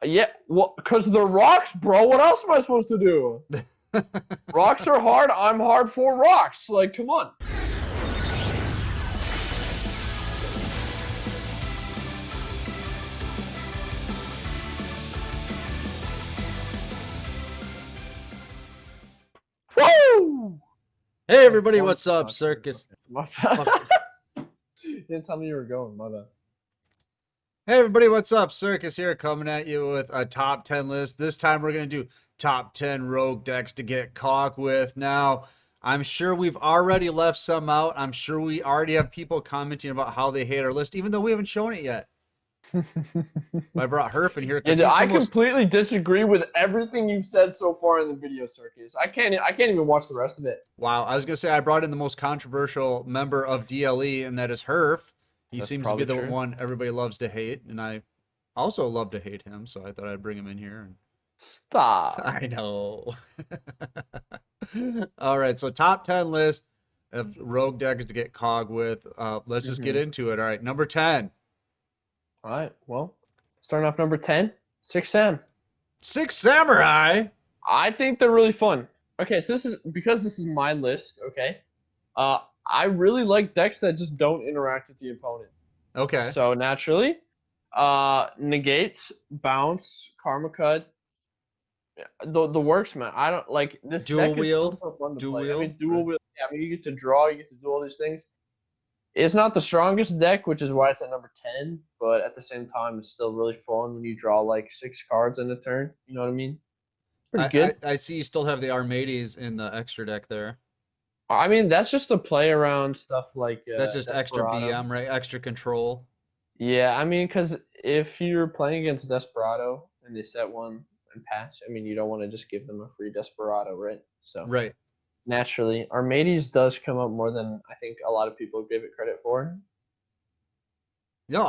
Yeah, well, because they're rocks, bro. What else am I supposed to do? Rocks are hard. I'm hard for rocks. Like, come on. Woo! Hey everybody, what's up, Circus? My bad. You didn't tell me you were going, my bad. Hey everybody, what's up? Circus here, coming at you with a top 10 list. This time we're going to do top 10 rogue decks to get KOG with. Now, I'm sure we've already left some out. I'm sure we already have people commenting about how they hate our list, even though we haven't shown it yet. I brought Herp in here. Yeah, I completely disagree with everything you've said so far in the video, Circus. I can't even watch the rest of it. Wow, I was going to say I brought in the most controversial member of DLE, and that is Herf. He seems to be the one everybody loves to hate, and I also love to hate him, so I thought I'd bring him in here. Stop. I know. All right, so top 10 list of rogue decks to get KOG with. Let's just get into it. All right, number 10. All right, well, starting off number 10, Six Sam. Six Samurai? I think they're really fun. Okay, so this is my list, okay? I really like decks that just don't interact with the opponent. Okay. So naturally, negates, bounce, karma cut, the works, man. I don't like this dual deck wield. is so fun to dual play. wield. I mean, dual wield. Yeah, I mean, you get to draw, you get to do all these things. It's not the strongest deck, which is why it's at number 10. But at the same time, it's still really fun when you draw like 6 cards in a turn. You know what I mean? Pretty good. I see you still have the Armades in the extra deck there. I mean, that's just to play around stuff like that's just Desperado. extra BM, right? Extra control. Yeah, I mean, because if you're playing against Desperado and they set one and pass, I mean, you don't want to just give them a free Desperado, right? So right. Naturally, Armades does come up more than I think a lot of people give it credit for. No,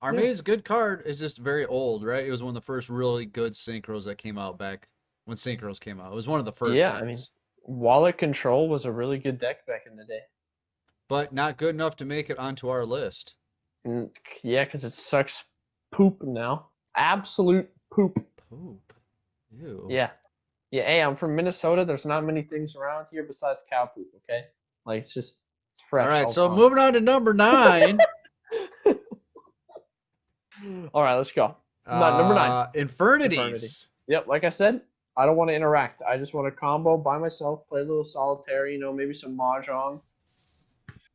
Armades is a good card. It's just very old, right? It was one of the first really good synchros that came out back when synchros came out. It was one of the first Yeah, ones. I mean, Wallet Control was a really good deck back in the day. But not good enough to make it onto our list. Yeah, because it sucks poop now. Absolute poop. Poop? Ew. Yeah. Yeah, hey, I'm from Minnesota. There's not many things around here besides cow poop, okay? Like, it's fresh. All right, so moving on to number 9. All right, let's go. Number 9. Infernities. Yep, like I said, I don't want to interact. I just want to combo by myself, play a little solitaire, maybe some mahjong.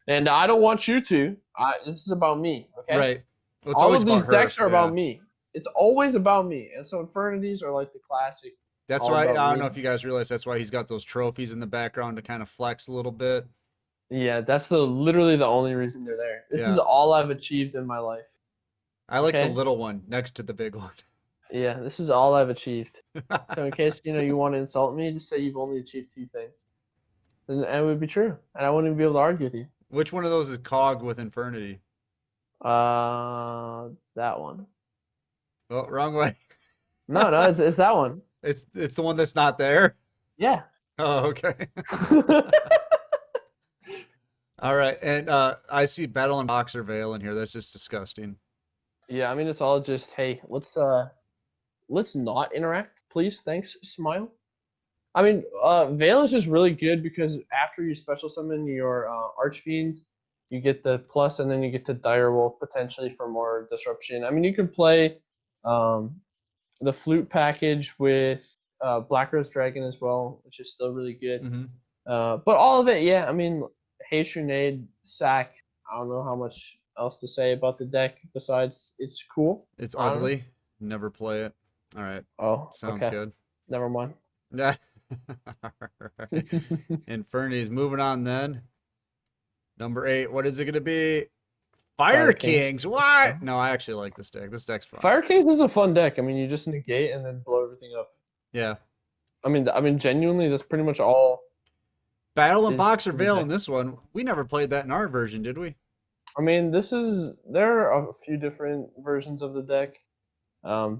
And I don't want you to. This is about me, okay? Right. Well, all of these decks are about me. It's always about me. And so Infernities are like the classic. That's why, I don't know if you guys realize, that's why he's got those trophies in the background to kind of flex a little bit. Yeah, that's literally the only reason they're there. This is all I've achieved in my life. I like the little one next to the big one. Yeah, this is all I've achieved. So in case, you want to insult me, just say you've only achieved 2 things. And it would be true. And I wouldn't even be able to argue with you. Which one of those is KOG with Infernity? That one. Oh, wrong way. No, it's that one. It's the one that's not there? Yeah. Oh, okay. All right, and I see Battle and Boxer Veil in here. That's just disgusting. Yeah, I mean, it's all just, hey, let's not interact, please. Thanks, smile. I mean, Veil is just really good because after you special summon your Archfiend, you get the plus, and then you get to Direwolf potentially for more disruption. I mean, you can play the Flute package with Black Rose Dragon as well, which is still really good. But all of it, yeah, I mean, Haste Grenade, Sack, I don't know how much else to say about the deck besides it's cool. It's ugly. Never play it. All right. Oh, sounds good. Never mind. Yeah. Infernities. Moving on then. Number 8. What is it going to be? Fire Kings. What? No, I actually like this deck. This deck's fun. Fire Kings is a fun deck. I mean, you just negate and then blow everything up. Yeah. I mean, genuinely, that's pretty much all. Battle and Boxer Veil in this one. We never played that in our version, did we? I mean, there are a few different versions of the deck.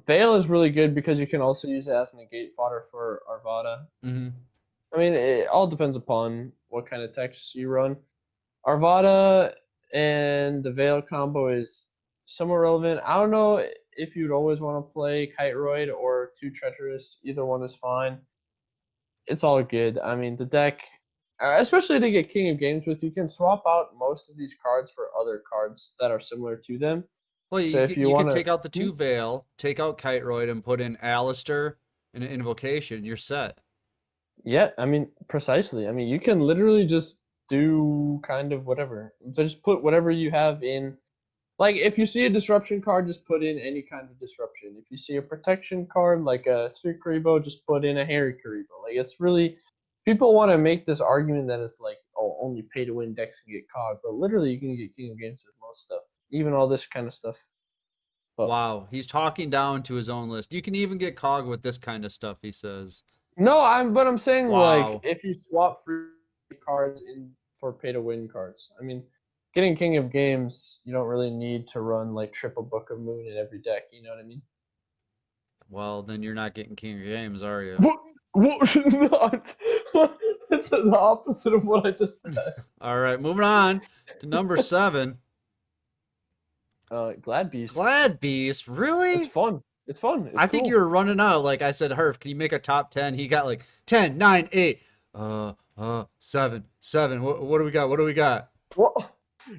Veil is really good because you can also use it as negate fodder for Arvada. I mean, it all depends upon what kind of text you run. Arvada and the Veil combo is somewhat relevant. I don't know if you'd always want to play Kiteroid or Too Treacherous, either one is fine. It's all good. I mean, the deck, especially to get King of Games with, you can swap out most of these cards for other cards that are similar to them. Well, So if you you want could take out the to, two Veil, take out Kiteroid, and put in Alistair and an Invocation. You're set. yeah, I mean, precisely. I mean, you can literally just do kind of whatever. Just put whatever you have in. Like, if you see a disruption card, just put in any kind of disruption. If you see a protection card, like a Sphere Karibo, just put in a Harry Karibo. Like, it's really, people want to make this argument that it's like, oh, only pay to win decks can get COG, but literally you can get King of Games with most stuff, even all this kind of stuff. But Wow, he's talking down to his own list. You can even get COG with this kind of stuff, he says. no, I'm saying like Wow. if you swap free cards in for pay to win cards. I mean, getting King of Games, you don't really need to run like triple Book of Moon in every deck. You know what I mean? Well, then you're not getting King of Games, are you? What? Not. That's the opposite of what I just said. All right, moving on to number 7. Gladbeast. Gladbeast, It's really? fun. It's fun. It's I think cool. you were running out. Like I said, Herf, can you make a top 10? He got like 10, 9, 8, 7, 7. What do we got? What do we got? What?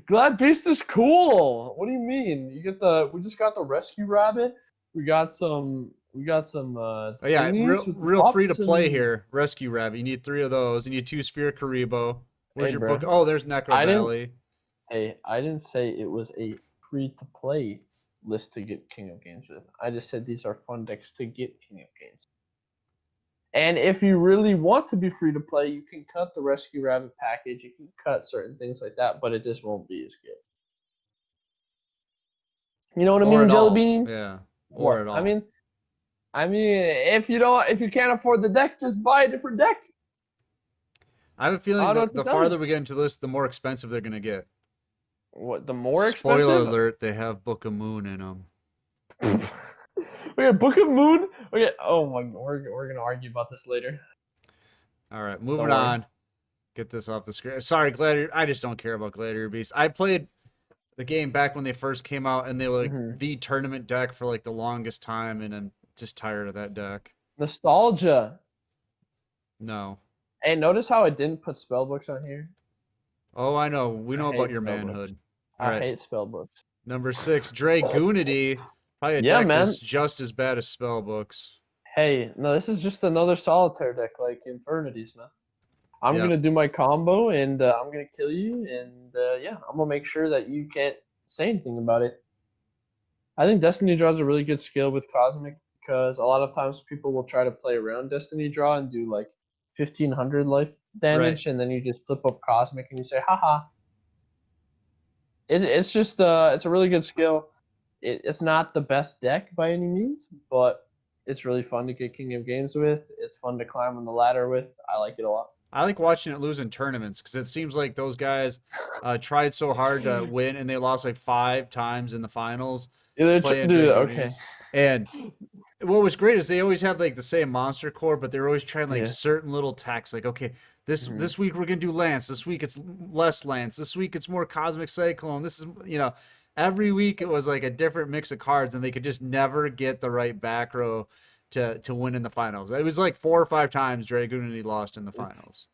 Gladbeast is cool. What do you mean? You get the. We just got the rescue rabbit. We got some. We got some Oh yeah, thingies with the real free to pups play and. here. Rescue Rabbit. You need 3 of those. You need 2 Sphere Karibo. Where's Hey, your bro. book? Oh, there's Necro I didn't. Valley. Hey, I didn't say it was a free to play list to get King of Games with. I just said these are fun decks to get King of Games. And if you really want to be free to play, you can cut the Rescue Rabbit package. You can cut certain things like that, but it just won't be as good. You know what I Or mean, at Jelly all. Bean? Yeah. Or What? at I all. mean, if you can't afford the deck, just buy a different deck. I have a I feeling don't know that what to the tell you. farther we get into this, the more expensive they're gonna get. What? The more Spoiler expensive? alert: they have Book of Moon in them. We got Book of Moon. Okay. Oh my. We're gonna argue about this later. All right, Don't moving worry. on. Get this off the screen. Sorry, Gladiator. I just don't care about Gladiator Beast. I played the game back when they first came out, and they were like Hmm. the tournament deck for like the longest time, and I'm just tired of that deck. Nostalgia. No. Hey, notice how I didn't put spellbooks on here? Oh, I know. We I know about hate your spellbooks. manhood. All I right, hate spellbooks. number 6, Dragoonity. Probably a Yeah, deck man. that's just as bad as spellbooks. Hey, no, this is just another solitaire deck like Infernities, man. I'm Yep. gonna do my combo and I'm gonna kill you, and yeah, I'm gonna make sure that you can't say anything about it. I think Destiny Draw is a really good skill with Cosmic because a lot of times people will try to play around Destiny Draw and do like 1500 life Right. damage, and then you just flip up Cosmic and you say, haha. It's just it's a really good skill. It's not the best deck by any means, but it's really fun to get King of Games with. It's fun to climb on the ladder with. I like it a lot. I like watching it lose in tournaments because it seems like those guys tried so hard to win and they lost like 5 times in the finals playing Dude, okay. Dragoonies. And what was great is they always have like the same monster core, but they're always trying like Yeah. certain little tacks. Like, okay, Mhm. this week we're gonna do Lance. This week it's less Lance. This week it's more Cosmic Cyclone. This is every week it was like a different mix of cards, and they could just never get the right back row to win in the finals. It was like 4 or 5 times Dragoonity lost in the It's finals.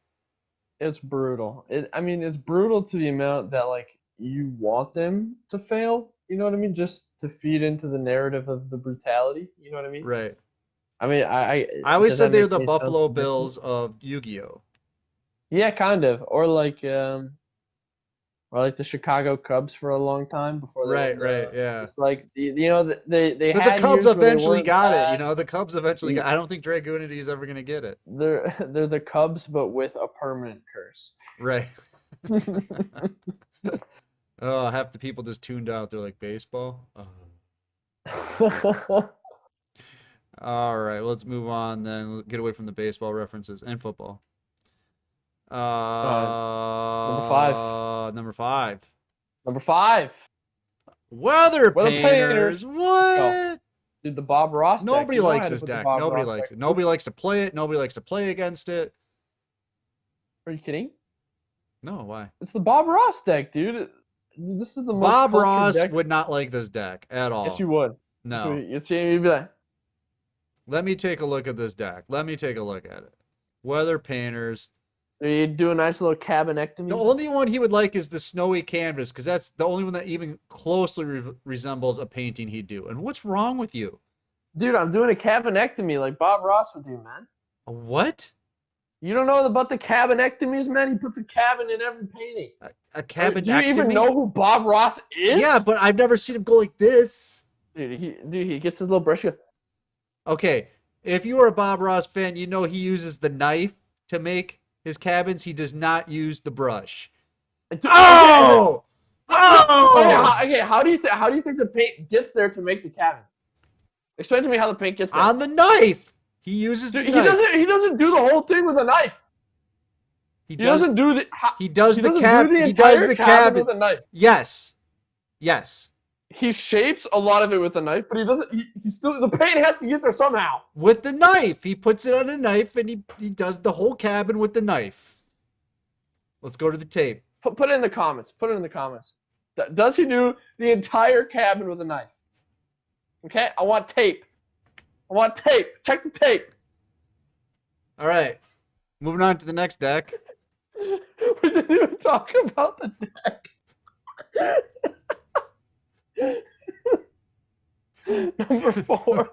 it's brutal. I mean, it's brutal to the amount that like you want them to fail. You know what I mean? Just to feed into the narrative of the brutality. You know what I mean? Right. I mean, I always does that said they're make the any sense Buffalo to Destiny? Bills of Yu-Gi-Oh. Yeah, kind of. Or like the Chicago Cubs for a long time before they Right, won right, the. yeah. It's like they But the had Cubs years where they eventually weren't got it. bad. The Cubs eventually got. I don't think Dragoonity is ever gonna get it. They're the Cubs, but with a permanent curse. Right. Oh, half the people just tuned out. They're like baseball. Oh. All right, let's move on then. Get away from the baseball references and football. uh, number 5. Number 5. Number 5. Weather Weather painters. Painters. Let's go. What? Dude, the Bob Ross deck. Nobody You know I likes had to this put the deck. Bob Nobody Ross deck. likes it. Nobody likes to play it. Nobody likes to play against it. Are you kidding? No, why? It's the Bob Ross deck, dude. This is the most Bob cultured Ross deck. would not like this deck at Yes, all. you would. No. You'd see him, you'd be like, Let me take a look at this deck. Let me take a look at it. Weather painters. you'd do a nice little The cabinectomy. only one he would like is the snowy canvas, because that's the only one that even closely resembles a painting he'd do. And what's wrong with you? Dude, I'm doing a cabinectomy like Bob Ross would do, man. A what? You don't know about the cabinectomies, man? He puts a cabin in every painting. A cabinectomy? Do you even know who Bob Ross is? Yeah, but I've never seen him go like this. Dude, he gets his little brush. He goes, Okay, if you are a Bob Ross fan, you know he uses the knife to make his cabins. He does not use the brush. Oh! Oh! Okay, how do you think the paint gets there to make the cabin? Explain to me how the paint gets there. On the knife. He uses the knife. He doesn't do the whole thing with a knife. He doesn't do the. He does the cabin. He does the cabin with a knife. Yes. Yes. He shapes a lot of it with a knife, but he doesn't. He still the paint has to get there somehow. With the knife, he puts it on a knife, and he does the whole cabin with the knife. Let's go to the tape. Put it in the comments. Put it in the comments. Does he do the entire cabin with a knife? Okay, I want tape. I want tape. Check the tape. All right. Moving on to the next deck. We didn't even talk about the deck. Number 4.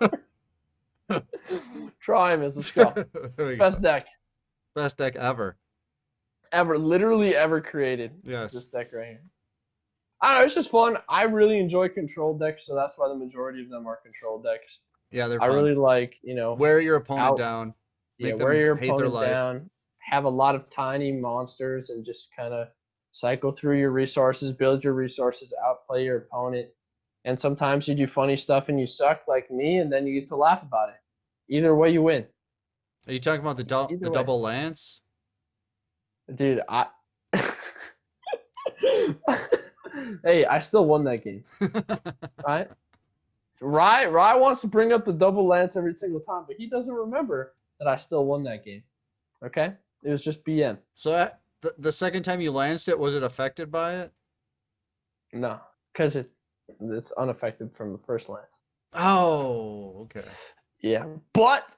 Try him. Let's go. Best deck. Best deck ever. Literally ever created. Yes. This deck right here. I don't know, it's just fun. I really enjoy control decks, so that's why the majority of them are control decks. Yeah, they're fun. I really like, wear your opponent down. Wear your opponent down. Have a lot of tiny monsters and just kind of cycle through your resources, build your resources, outplay your opponent. And sometimes you do funny stuff and you suck like me, and then you get to laugh about it. Either way, you win. Are you talking about the double lance? Dude, hey, I still won that game. Right? Rye wants to bring up the double lance every single time, but he doesn't remember that I still won that game. Okay? It was just BM. So the second time you lanced it, was it affected by it? No, because it's unaffected from the first lance. Oh, okay. Yeah, but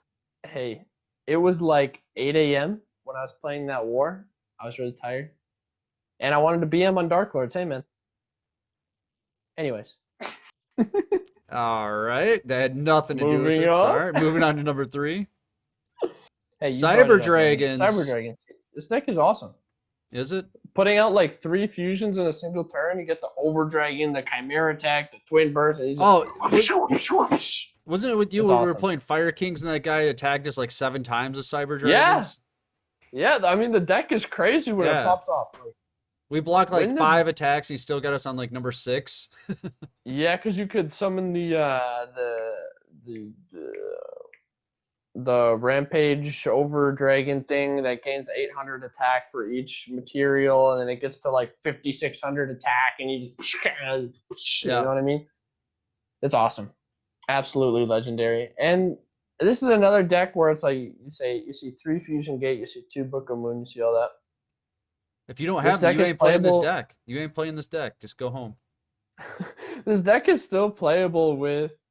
hey, it was like 8 a.m. when I was playing that war. I was really tired, and I wanted to BM on Dark Lords. Hey, man. Anyways. All right, that had nothing to do with it. Sorry. Moving on to number 3. Hey, Cyber Dragons. Cyber Dragons. This deck is awesome. Is it? Putting out like 3 fusions in a single turn, you get the Over Dragon, the Chimera Attack, the Twin Burst, and he's wasn't it with you when we were playing Fire Kings and that guy attacked us like 7 times with Cyber Dragons? Yeah, I mean the deck is crazy when it pops off. Like, we blocked like 5 attacks, and he still got us on like number 6. Yeah, because you could summon the Rampage Over Dragon thing that gains 800 attack for each material, and then it gets to like 5,600 attack, and you just you know what I mean? It's awesome, absolutely legendary. And this is another deck where it's like you see 3 Fusion Gate, you see 2 Book of Moon, you see all that. If you don't have them, you ain't playing this deck. You ain't playing this deck. Just go home. This deck is still playable with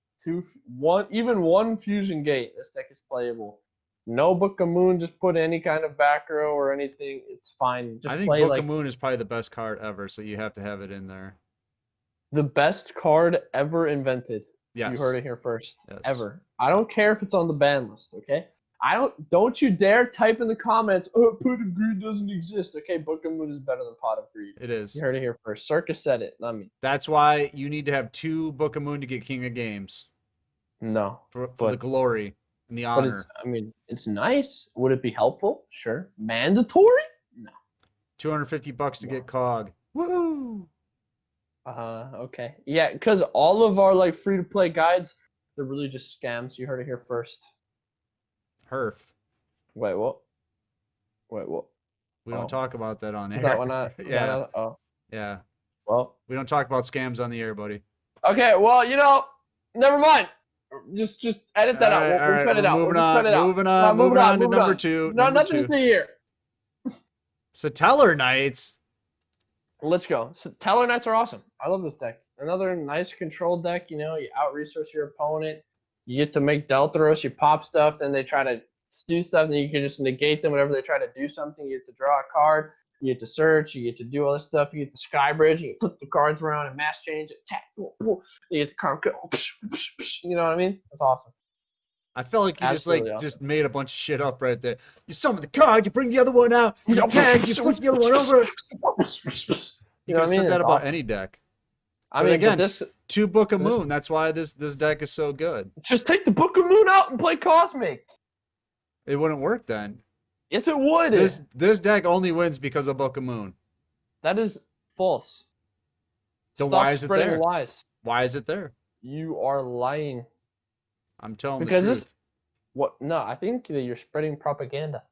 even one Fusion Gate. This deck is playable. No Book of Moon, just put any kind of back row or anything. It's fine. Just I think Book of Moon is probably the best card ever, so you have to have it in there. The best card ever invented. Yes. You heard it here first. Yes. Ever. I don't care if it's on the ban list, okay? Don't you dare type in the comments, oh, Pot of Greed doesn't exist. Okay, Book of Moon is better than Pot of Greed. It is. You heard it here first. Circus said it, not me. That's why you need to have 2 Book of Moon to get King of Games. No. For the glory and the honor. But it's nice. Would it be helpful? Sure. Mandatory? No. $250 to get KOG. Woohoo! Okay. Yeah, because all of our like free-to-play guides, they're really just scams. You heard it here first. Herf. Wait, what? We don't talk about that on air. Is that one not? Yeah. Yeah. Well, we don't talk about scams on the air, buddy. Okay, well, never mind. Just edit that out. We'll cut it out. Moving on to number 2. No, nothing to see here. Satellar Knights. Let's go. Satellar Knights are awesome. I love this deck. another nice control deck. You know, you out resource your opponent. You get to make Deltaros. You pop stuff, then they try to do stuff, and you can just negate them whenever they try to do something. You get to draw a card. You get to search. You get to do all this stuff. You get the Sky Bridge. You flip the cards around and mass change. Attack. You get the card. You know what I mean? That's awesome. I felt like you Absolutely just awesome. made a bunch of shit up right there. You summon the card, you bring the other one out, you tag, you flip the other one over. You You know could what I have mean? said that It's about awesome. any deck. I But mean, but again, this 2 Book of this Moon. That's why this deck is so good. just take the Book of Moon out and play Cosmic. It wouldn't work then. Yes, it would. This deck only wins because of Book of Moon. That is false. Then Stop why is it spreading there? lies. Why is it there? You are lying. I'm telling Because the truth. this what? No, I think that you're spreading propaganda.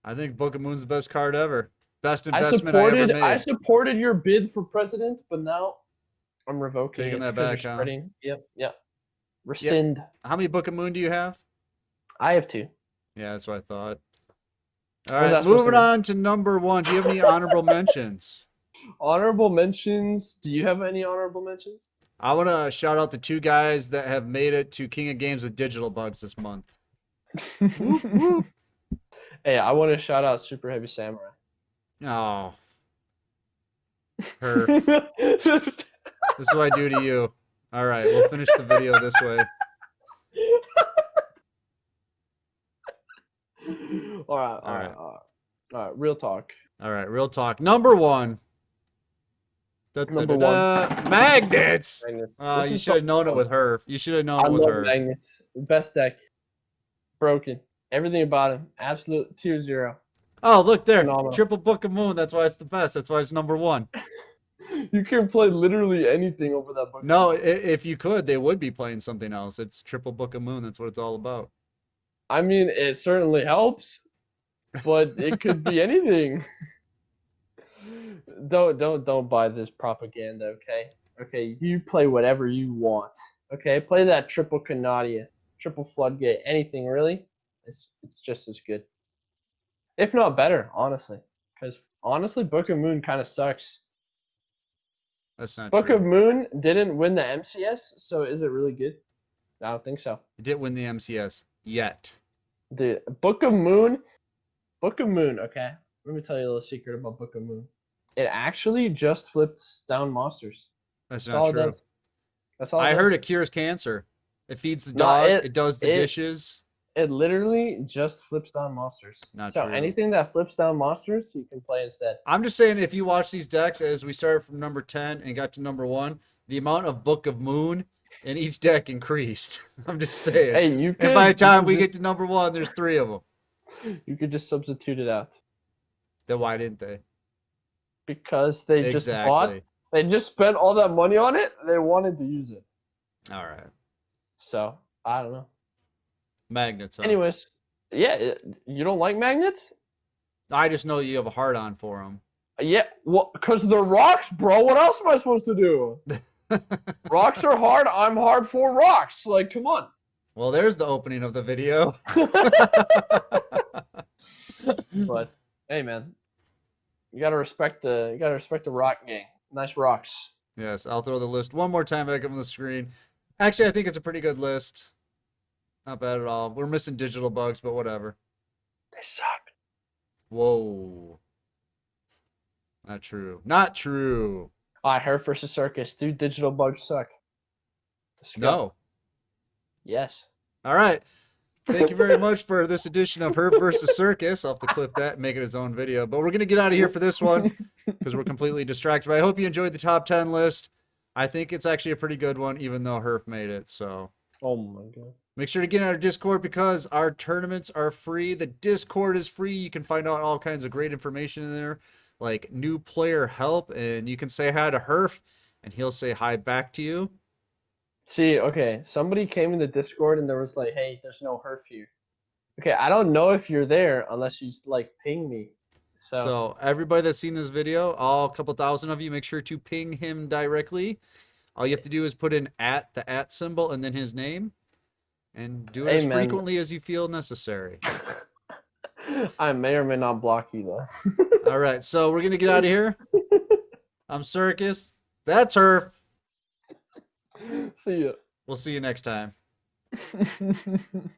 I think Book of Moon's the best card ever. Best I investment I ever made. supported your bid for president, but now I'm revoking Taking it that because back, you're huh? spreading. Yep. Rescind. How many Book of Moon do you have? I have 2. Yeah, that's what I thought. All What is right, that supposed to moving mean? on to number 1. Do you have any honorable mentions? Honorable mentions. Do you have any honorable mentions? I want to shout out the 2 guys that have made it to King of Games with digital bugs this month. Whoop, whoop. Hey, I want to shout out Super Heavy Samurai. Oh. Perf. This is what I do to you. All right, we'll finish the video this way. All right. Real talk. All right, real talk. Number 1. Number 1. Magnets. Magnets. You is should have so known it fun. with her. You should have known I it with love her. magnets. Best deck. Broken. Everything about him. Absolute tier 0. Oh, look there. Phenomenal. Triple Book of Moon. That's why it's the best. That's why it's number 1. You can play literally anything over that book. No, if you could, they would be playing something else. It's Triple Book of Moon. That's what it's all about. I mean, it certainly helps, but it could be anything. Don't buy this propaganda, okay? Okay, you play whatever you want. Okay, play that triple Canadia, triple Floodgate, anything really. It's just as good, if not better, honestly. Because honestly, Book of Moon kind of sucks. That's not Book true. of Moon didn't win the MCS, so is it really good? I don't think so. It didn't win the MCS yet. The Book of Moon, okay? Let me tell you a little secret about Book of Moon. It actually just flips down monsters. That's That's all not it true. does. That's all I it heard does. it cures cancer. It feeds the No, dog. It does the it- dishes. It literally just flips down monsters. Not so true. anything that flips down monsters, you can play instead. I'm just saying, if you watch these decks as we started from number 10 and got to number 1, the amount of Book of Moon in each deck increased. I'm just saying. Hey, you could. And by the time you we could get to number 1, there's 3 of them. you could just substitute it out Then why didn't they? because they just bought. They just spent all that money on it. They wanted to use it. All right. So I don't know. Magnets. Huh? Anyways, yeah, you don't like magnets? I just know you have a hard on for them. Yeah, well, because they're rocks, bro. What else am I supposed to do? Rocks are hard. I'm hard for rocks. Like, come on. Well, there's the opening of the video. But hey, man, you gotta respect the rock gang. Nice rocks. Yes, I'll throw the list one more time back up on the screen. Actually, I think it's a pretty good list. Not bad at all. We're missing digital bugs, but whatever. They suck. Whoa. Not true. Not true. Her versus Circus. Dude, digital bugs suck. Let's go. No. Yes. All right. Thank you very much for this edition of Herb versus Circus. I'll have to clip that and make it its own video. But we're going to get out of here for this one because we're completely distracted. But I hope you enjoyed the top 10 list. I think it's actually a pretty good one, even though Herf made it. So Oh my god. make sure to get in our Discord because our tournaments are free. The Discord is free. You can find out all kinds of great information in there, like new player help. And you can say hi to Herf, and he'll say hi back to you. See, okay, somebody came in the Discord and there was like, hey, there's no Herf here. Okay, I don't know if you're there unless you like ping me. So everybody that's seen this video, all couple thousand of you, make sure to ping him directly. All you have to do is put in the @ symbol and then his name, and do it as frequently as you feel necessary. I may or may not block you though. All right, so we're gonna get out of here. I'm Circus. That's Herf. See We'll see you next time. ya.